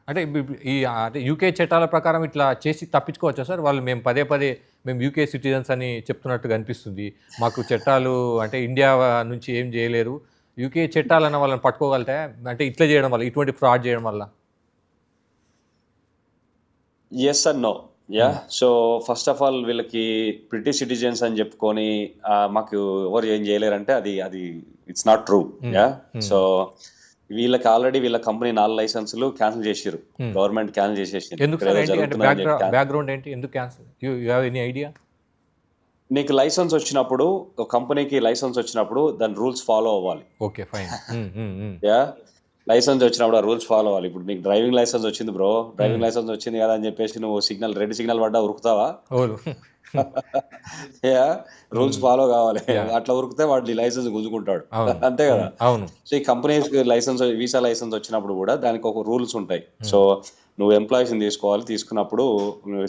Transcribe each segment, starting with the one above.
అంటే ఈ అంటే యూకే చట్టాల ప్రకారం ఇట్లా చేసి తప్పించుకోవచ్చా సార్? వాళ్ళు మేము పదే పదే మేము యూకే సిటిజన్స్ అని చెప్తున్నట్టుగా అనిపిస్తుంది. మాకు చట్టాలు అంటే ఇండియా నుంచి ఏం చేయలేరు. యూకే చట్టాలన్న వాళ్ళని పట్టుకోగలుగుతాయా? అంటే ఇట్లా చేయడం వల్ల, ఇటువంటి ఫ్రాడ్ చేయడం వల్ల? Yes and no. So first of all వీళ్ళకి బ్రిటిష్ సిటిజన్స్ అని చెప్పుకొని మాకు ఎవరు ఏం చేయలేరంటే అది అది ఇట్స్ నాట్ ట్రూ. సో వీళ్ళకి ఆల్రెడీ వీళ్ళ కంపెనీ 4 లైసెన్సులు క్యాన్సిల్ చేసిర్రు. గవర్నమెంట్ క్యాన్సిల్ చేసేసింది. ఎందుకు సార్? ఏంటి అంటే బ్యాక్‌గ్రౌండ్ ఏంటి? ఎందుకు cancel? You have any idea? నీకు లైసెన్స్ వచ్చినప్పుడు, ఒక కంపెనీకి లైసెన్స్ వచ్చినప్పుడు దాని రూల్స్ ఫాలో అవ్వాలి. Okay, fine. యా లైసెన్స్ వచ్చినప్పుడు ఆ రూల్స్ ఫాలో అవ్వాలి. ఇప్పుడు నీకు డ్రైవింగ్ లైసెన్స్ వచ్చింది బ్రో, డ్రైవింగ్ లైసెన్స్ వచ్చింది కదా అని చెప్పేసి నువ్వు రెడ్ సిగ్నల్ పడ్డా ఉరుకుతావా? యా రూల్స్ ఫాలో కావాలి. అట్లా ఉరికితే వాడు లైసెన్స్ గుంజుకుంటాడు, అంతే కదా. అవును. సో ఈ కంపెనీస్ లైసెన్స్, వీసా లైసెన్స్ వచ్చినప్పుడు కూడా దానికి ఒక రూల్స్ ఉంటాయి. సో నువ్వు ఎంప్లాయీస్ని తీసుకోవాలి, తీసుకున్నప్పుడు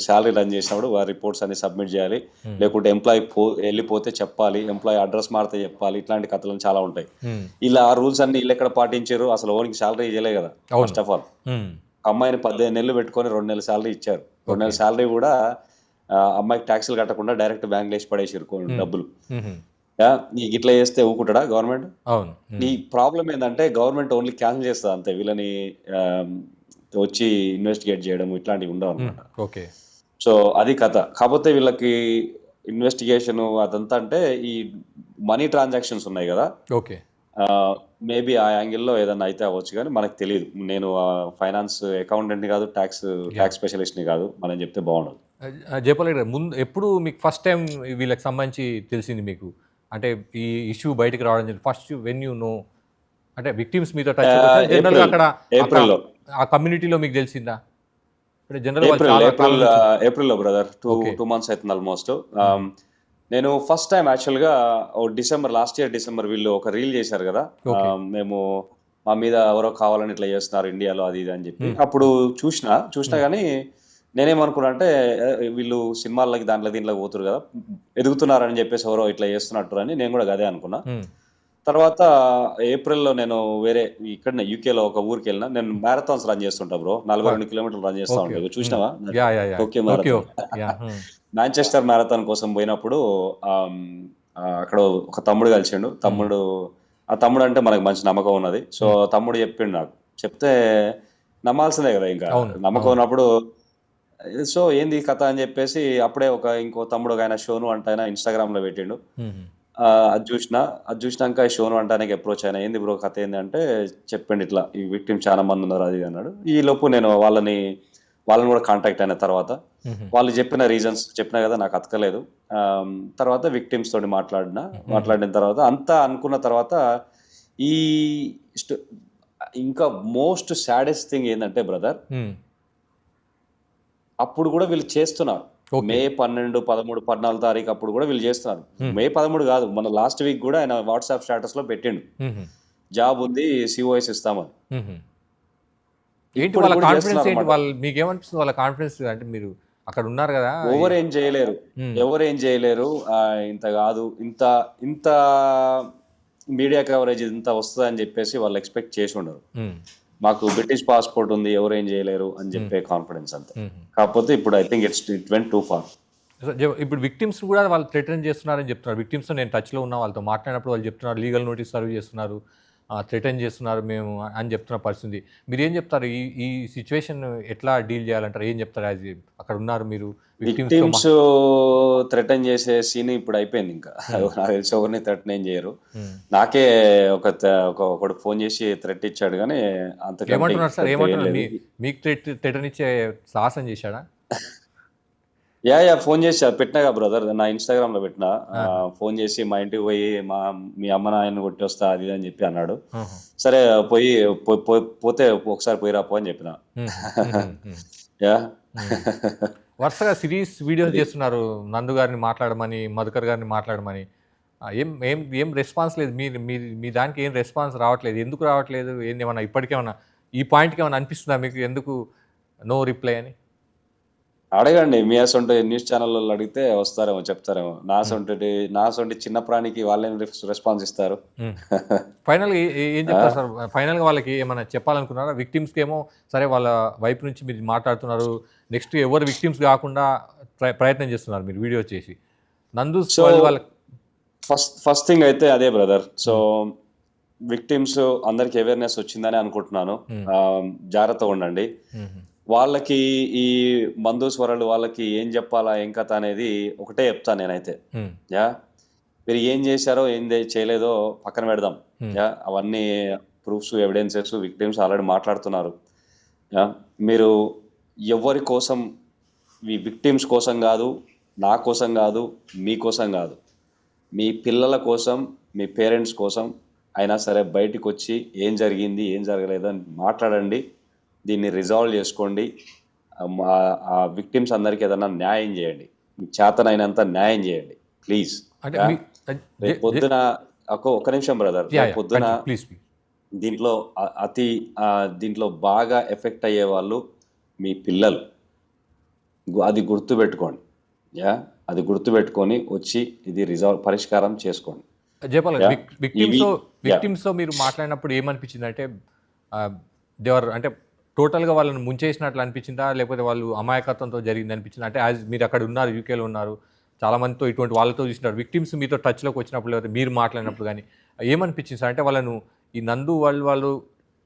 శాలరీ రన్ చేసినప్పుడు వారి రిపోర్ట్స్ అన్ని సబ్మిట్ చేయాలి. లేకుంటే ఎంప్లాయీ వెళ్ళిపోతే చెప్పాలి, ఎంప్లాయీ అడ్రస్ మారితే చెప్పాలి. ఇట్లాంటి కథలు చాలా ఉంటాయి. ఇలా ఆ రూల్స్ అన్ని వీళ్ళు ఎక్కడ పాటించారు? అసలు ఓనికి శాలరీ ఇవ్వలే కదా. ఫస్ట్ ఆఫ్ ఆల్ అమ్మాయిని 18 నెలలు పెట్టుకొని 2 నెలల శాలరీ ఇచ్చారు. 2 నెలల శాలరీ కూడా అమ్మాయికి ట్యాక్సులు కట్టకుండా డైరెక్ట్ బ్యాంక్ వేసి పడేసారు డబ్బులు. నీకు ఇట్లా చేస్తే ఊకుంటాడా గవర్నమెంట్? అవును. ఈ ప్రాబ్లం ఏంటంటే గవర్నమెంట్ ఓన్లీ క్యాన్సిల్ చేస్తుంది అంతే. వీళ్ళని వచ్చి ఇన్వెస్టిగేట్ చేయడం ఇట్లాంటివి ఉండవు అనమాట. ఓకే. సో అది కథ. కాకపోతే వీళ్ళకి ఇన్వెస్టిగేషన్ అదంతా అంటే ఈ మనీ ట్రాన్సాక్షన్స్ ఉన్నాయి కదా. ఓకే. మేబీ ఆ యాంగిల్లో ఏదన్నా అయితే అవ్వచ్చు, కానీ మనకు తెలియదు. నేను ఫైనాన్స్ అకౌంటెంట్ని కాదు, ట్యాక్స్ స్పెషలిస్ట్ని కాదు. మనం చెప్తే బాగుండదు. జయపాల్ రెడ్డి, ముందు ఎప్పుడు మీకు ఫస్ట్ టైం వీళ్ళకి సంబంధించి తెలిసింది మీకు? అంటే ఈ ఇష్యూ బయటకు రావడం ఫస్ట్ వెన్ యూ నో, అంటే విక్టిమ్స్ మీతో టచ్ జనరల్గా అక్కడ ఏప్రిల్లో ఆ కమ్యూనిటీలో మీకు తెలిసిందా? అంటే ఏప్రిల్లో బ్రదర్ 2 months అవుతుంది ఆల్మోస్ట్. నేను ఫస్ట్ టైం యాక్చువల్గా లాస్ట్ ఇయర్ డిసెంబర్ వీళ్ళు ఒక రీల్ చేశారు కదా. మేము మా మీద ఎవరో కావాలని ఇట్లా చేస్తున్నారు ఇండియాలో అది ఇది అని చెప్పి. అప్పుడు చూసినా కానీ నేనేమనుకున్నా అంటే వీళ్ళు సినిమాలకి దీంట్లో పోతురు కదా, ఎదుగుతున్నారని చెప్పేసి ఎవరో ఇట్లా చేస్తున్నట్టు అని నేను కూడా అదే అనుకున్నా. తర్వాత ఏప్రిల్లో నేను వేరే ఇక్కడ యూకేలో ఒక ఊరికి వెళ్ళినా. నేను మ్యారథాన్స్ రన్ చేస్తుంటా బ్రో, 42 కిలోమీటర్లు రన్ చేస్తా ఉంటాను. చూసినావా? ఓకే, మాంచెస్టర్ మ్యారథాన్ కోసం పోయినప్పుడు అక్కడ ఒక తమ్ముడు కలిసిండు. ఆ తమ్ముడు అంటే మనకు మంచి నమ్మకం ఉన్నది. సో తమ్ముడు చెప్పిండు నాకు. చెప్తే నమ్మాల్సిందే కదా, ఇంకా నమ్మకం ఉన్నప్పుడు. సో ఏంది కథ అని చెప్పేసి అప్పుడే ఇంకో తమ్ముడు ఆయన షోను అంటే ఆయన ఇన్స్టాగ్రామ్లో పెట్టిండు. అది చూసినాక షోను అంటానికి అప్రోచ్ అయినా. ఏంది బ్రో కథ ఏంది అంటే చెప్పండి, ఇట్లా ఈ విక్టిమ్ చాలా మంది ఉన్నారు అది అన్నాడు. ఈ లోపు నేను వాళ్ళని కూడా కాంటాక్ట్ అయిన తర్వాత వాళ్ళు చెప్పిన రీజన్స్ చెప్పినా కదా, నాకు అతకలేదు. తర్వాత విక్టిమ్స్ తోటి మాట్లాడిన తర్వాత అంతా అనుకున్న తర్వాత ఈ ఇంకా మోస్ట్ సాడెస్ట్ థింగ్ ఏంటంటే బ్రదర్, అప్పుడు కూడా వీళ్ళు చేస్తున్నారు. మే 12, 13, 14 తారీఖు అప్పుడు కూడా వీళ్ళు చేస్తున్నారు. మే 13 కాదు, మన లాస్ట్ వీక్ కూడా ఆయన వాట్సాప్ స్టేటస్ లో పెట్టిండు, జాబ్ ఉంది, సిఓఎస్ ఇస్తామని. ఏంటి వాళ్ళ కాన్ఫిడెన్స్? ఏంటి వాళ్ళు, మీకు ఏమనిపిస్తుంది వాళ్ళ కాన్ఫిడెన్స్? అంటే మీరు అక్కడ ఉన్నారు కదా. ఎవరు ఏం చేయలేరు. ఇంత కాదు, ఇంత మీడియా కవరేజ్ ఇంత వస్తుంది అని చెప్పేసి వాళ్ళు ఎక్స్పెక్ట్ చేసి ఉండరు. మాకు బ్రిటిష్ పాస్పోర్ట్ ఉంది, ఎవరేం చేయలేరు అని చెప్పే కాన్ఫిడెన్స్ అంతే. కాకపోతే ఇప్పుడు I think it went too far. ఇప్పుడు విక్టిమ్స్ కూడా వాళ్ళు థ్రెటన్ చేస్తున్నారని చెప్తున్నారు. విక్టిమ్స్ నేను టచ్లో ఉన్నా, వాళ్ళతో మాట్లాడినప్పుడు వాళ్ళు చెప్తున్నారు లీగల్ నోటీస్ సర్వ్ చేస్తున్నారు, థ్రెటన్ చేస్తున్నారు మేము అని చెప్తున్న పరిస్థితి. మీరు ఏం చెప్తారు? ఈ సిచ్యువేషన్ ఎట్లా డీల్ చేయాలంటారు? ఏం చెప్తారు? యాజ్ అక్కడ ఉన్నారు మీరు. విక్టిమ్స్ థ్రెటన్ చేసే సీన్ ఇప్పుడు అయిపోయింది. ఇంకా నాకు తెలిసి ఎవరిని థ్రెటన్ ఏం చేయరు. నాకే ఒకడు ఫోన్ చేసి థ్రెట్ ఇచ్చాడు, కానీ అంత ఏమంటున్నారు సార్? ఏమంటున్నారు? మీకు థ్రెటన్ ఇచ్చే సాహసం చేశాడా? ఫోన్ చేసి పెట్టినా బ్రదర్, నా ఇన్స్టాగ్రామ్ లో పెట్టినా. ఫోన్ చేసి మా ఇంటికి పోయి మీ అమ్మ నాయన కొట్టి వస్తా అది అని చెప్పి అన్నాడు. సరే పోతే ఒకసారి పోయి రాపో అని చెప్పిన. వరుసగా సిరీస్ వీడియోస్ చేస్తున్నారు, నందు గారిని మాట్లాడమని, మధుకర్ గారిని మాట్లాడమని. ఏం రెస్పాన్స్ లేదు. మీ దానికి ఏం రెస్పాన్స్ రావట్లేదు. ఎందుకు రావట్లేదు? ఏమన్నా ఇప్పటికేమన్నా ఈ పాయింట్కి ఏమన్నా అనిపిస్తుందా మీకు? ఎందుకు నో రిప్లై అని? అడగండి మీ అసొంటి న్యూస్ ఛానల్లో అడిగితే వస్తారేమో, చెప్తారేమో. నా సొంటి చిన్న ప్రాణికి వాళ్ళేం రెస్పాన్స్ ఇస్తారు. ఫైనల్‌గా ఏం ఆ? చెప్తారు సార్? ఫైనల్‌గా వాళ్ళకి ఏమన్నా చెప్పాలనుకున్నారా? విక్టిమ్స్‌కేమో సరే వాళ్ళ వైపు నుంచి మీరు మాట్లాడుతున్నారు. నెక్స్ట్ ఎవరు విక్టిమ్స్ గాకుండా ప్రయత్నం చేస్తున్నారు మీరు వీడియో చేసి. నందూస్ సో వాళ్ళకి ఫస్ట్ థింగ్ అయితే అదే బ్రదర్. సో విక్టిమ్స్ అందరికి అవేర్నెస్ వచ్చిందని అనుకుంటున్నాను. హ్మ్. జాగ్రత్తగా ఉండండి. హుహు. వాళ్ళకి ఈ మందు స్వరాలు వాళ్ళకి ఏం చెప్పాలా ఏం కథ అనేది ఒకటే చెప్తాను నేనైతే. హ్మ్. యా మీరు ఏం చేశారో ఏం చేయలేదో పక్కన పెడదాం. హ్మ్. యా అవన్నీ ప్రూఫ్స్ ఎవిడెన్సెస్ విక్టిమ్స్ ఆల్రెడీ మాట్లాడుతున్నారు. యా మీరు ఎవరి కోసం, ఈ విక్టిమ్స్ కోసం కాదు, నా కోసం కాదు, మీకోసం కాదు, మీ పిల్లల కోసం, మీ పేరెంట్స్ కోసం అయినా సరే బయటికి వచ్చి ఏం జరిగింది ఏం జరగలేదు అని మాట్లాడండి. దీన్ని రిజాల్వ్ చేసుకోండి. ఆ విక్టిమ్స్ అందరికీ ఏదైనా న్యాయం చేయండి. మీకు చేతనైనంత న్యాయం చేయండి ప్లీజ్. అంటే యా మీ రేపు పొద్దున ఒక నిమిషం బ్రదర్. యాహ్! రేపు యాహ్! పొద్దున ప్లీజ్. ప్లీజ్. దీంట్లో అతి దీంట్లో బాగా ఎఫెక్ట్ అయ్యే వాళ్ళు మీ పిల్లలు. అది గుర్తుపెట్టుకోండి. యా అది గుర్తుపెట్టుకొని వచ్చి ఇది పరిష్కారం చేసుకోండి. జయపాల్ యా గారు ఇవి యా విక్టిమ్స్‌తో మీరు మాట్లాడినప్పుడు ఏమనిపించిందంటే దే ఆర్ అంటే టోటల్‌గా వాళ్ళని ముంచేసినట్లు అనిపించిందా? లేకపోతే వాళ్ళు అమాయకత్వంతో జరిగిందనిపించిందా? అంటే మీరు అక్కడ ఉన్నారు, యూకేలో ఉన్నారు. చాలా మందితో ఇటువంటి వాళ్ళతో చూసినారు. విక్టిమ్స్ మీతో టచ్‌లోకి వచ్చినప్పుడు లేకపోతే మీరు మాట్లాడినప్పుడు గాని ఏమనిపించింది సార్? అంటే వాళ్ళను ఈ నందు వాళ్ళు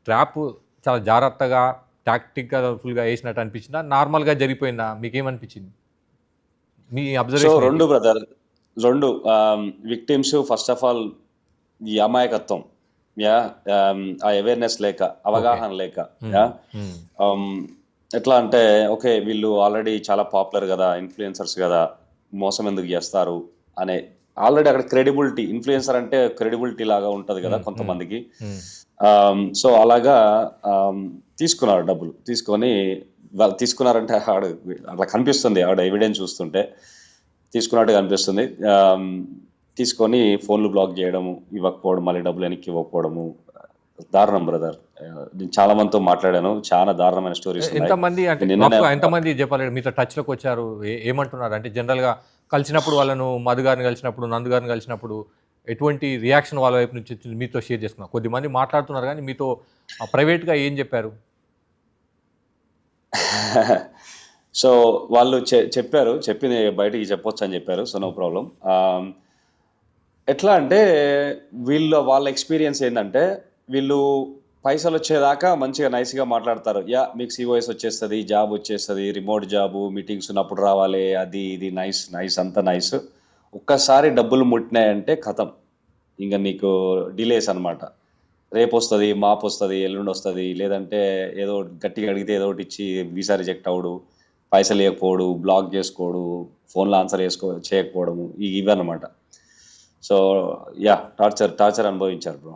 ట్రాప్ చాలా జాగ్రత్తగా, టాక్టిక్‌గా ఫుల్‌గా ఏసినట్టు అనిపించిందా? నార్మల్‌గా జరిగిపోయిందా? మీకేమనిపించింది? మీ సో అబ్జర్వేషన్ ఏంటి? 2 brother. 2 victims first of all ఈ అమాయకత్వం. ఆ అవేర్‌నెస్ లేక, ఓకే. అవగాహన లేక. హ్మ్. యా హ్మ్. ఆహ్, ఎట్లా అంటే ఓకే. వీళ్ళు ఆల్రెడీ చాలా పాపులర్ గదా! ఇన్‌ఫ్లుయెన్సర్స్ గదా! మోసం ఎందుకు జేస్తారు అనే ఆల్రెడీ అక్కడ క్రెడిబిలిటీ ఇన్‌ఫ్లుయెన్సర్ అంటే క్రెడిబిలిటీ లాగా ఉంటది గదా! హ్మ్. హ్మ్. కొంతమందికి. హ్మ్. సో అలాగా ఆహ్, తీసుకున్నారు డబ్బులు. తీసుకొని వాళ్ళు తీసుకున్నారంటే అట్లా కనిపిస్తుంది. ఎవిడెన్స్ చూస్తుంటే తీసుకున్నట్టుగా అనిపిస్తుంది. తీసుకొని ఫోన్‌లు బ్లాక్ జేయడము, ఇవ్వకపోవడం, మళ్ళీ డబ్బులు వెనక్కి ఇవ్వకపోవడము. దారుణం బ్రదర్. నేను చాలా మందితో మాట్లాడాను. చాలా దారుణమైన స్టోరీస్ ఉన్నాయి. ఎంతమంది అంటే నేను నిన్ననే రఫ్‌గా ఎంతమంది చెప్పలేరు మీతో టచ్‌లోకి వచ్చారు? ఏమంటున్నారు? అంటే జనరల్‌గా కలిసినప్పుడు వాళ్ళను మధు గారిని కలిసినప్పుడు, నందు గారిని కలిసినప్పుడు ఎటువంటి రియాక్షన్ వాళ్ళ వైపు నుంచి వచ్చింది మీతో షేర్ చేసుకున్నారు? కొద్దిమంది మాట్లాడుతున్నారు గానీ మీతో ప్రైవేట్‌గా ఏం చెప్పారు? సో, వాళ్ళు చెప్పారు. చెప్పింది బయటికి చెప్పొచ్చని చెప్పారు. So, no problem. ఎట్లా అంటే వాళ్ళ ఎక్స్‌పీరియన్స్ ఏందంటే, వీళ్ళు పైసలొచ్చేదాకా మంచిగా నైస్‌గా మాట్లాడతారు. మీకు సీఓఎస్ వచ్చేస్తది, జాబ్ వచ్చేస్తది, రిమోట్ జాబు, మీటింగ్స్ ఉన్నప్పుడు రావాలి. అది ఇది నైస్, నైస్ అంతా నైస్. ఒక్కసారి డబ్బులు ముట్టినాయంటే ఖతం. ఇంక నీకు డిలేస్ అన్నమాట. రేపొస్తది, మాపొస్తది, ఎల్లుండొస్తది. లేదంటే ఏదో గట్టిగా అడిగితే ఏదో ఒకటిచ్చి వీసా రిజెక్ట్ అవ్వడు, పైసలియ్యకపోవడు, బ్లాక్ జేసుకోవడు, ఫోన్‌లో ఆన్సర్ చేయకపోవడము ఇవన్నమాట. సో, టార్చర్ అనుభవించారు బ్రో.